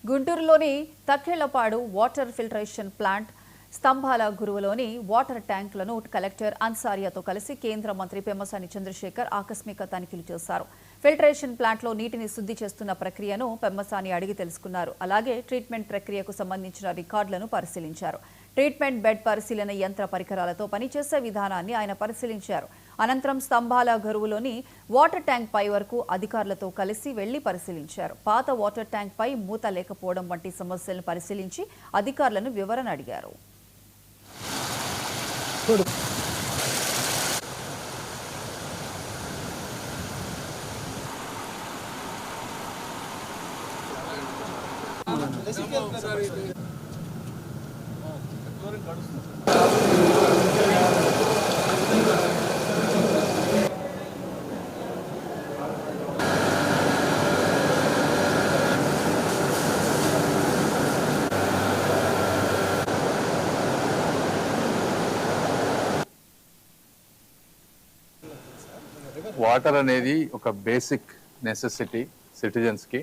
గుంటూరులోని Takkellapadu water filtration plant స్తంభాల గురువులోని water ట్యాంకులను collector అన్సారియాతో కలిసి కేంద్ర మంత్రి పెమ్మసాని చంద్రశేఖర్ ఆకస్మిక తనిఖీలు చేశారు. ఫిల్టరేషన్ ప్లాంట్లో నీటిని శుద్ధి చేస్తున్న ప్రక్రియను పెమ్మసాని అడిగి తెలుసుకున్నారు. అలాగే ట్రీట్మెంట్ ప్రక్రియకు సంబంధించిన రికార్డులను పరిశీలించారు. ట్రీట్మెంట్ బెడ్ పరిశీలన యంత్ర పరికరాలతో పనిచేసే విధానాన్ని ఆయన పరిశీలించారు. అనంతరం స్తంభాల గరువులోని వాటర్ ట్యాంక్ పై వరకు అధికారులతో కలిసి వెళ్లి పరిశీలించారు. పాత వాటర్ ట్యాంక్ పై మూత లేకపోవడం వంటి సమస్యలను పరిశీలించి అధికారులను వివరణ అడిగారు. వాటర్ అనేది ఒక బేసిక్ నెసెసిటీ సిటిజన్స్కి.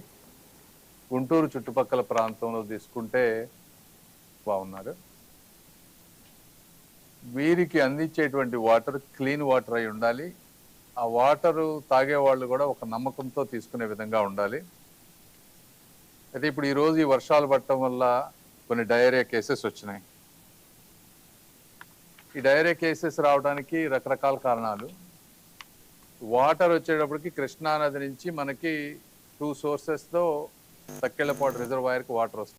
గుంటూరు చుట్టుపక్కల ప్రాంతంలో తీసుకుంటే బాగున్నారు. వీరికి అందించేటువంటి వాటర్ క్లీన్ వాటర్ అయి ఉండాలి. ఆ వాటరు తాగే వాళ్ళు కూడా ఒక నమ్మకంతో తీసుకునే విధంగా ఉండాలి. అయితే ఇప్పుడు ఈరోజు ఈ వర్షాలు పడటం వల్ల కొన్ని డయేరియా కేసెస్ వచ్చినాయి. ఈ డయేరియా కేసెస్ రావడానికి రకరకాల కారణాలు. వాటర్ వచ్చేటప్పటికి కృష్ణానది నుంచి మనకి 2 సోర్సెస్తో తక్కెళ్లపాడు రిజర్వాయర్కి వాటర్ వస్తుంది.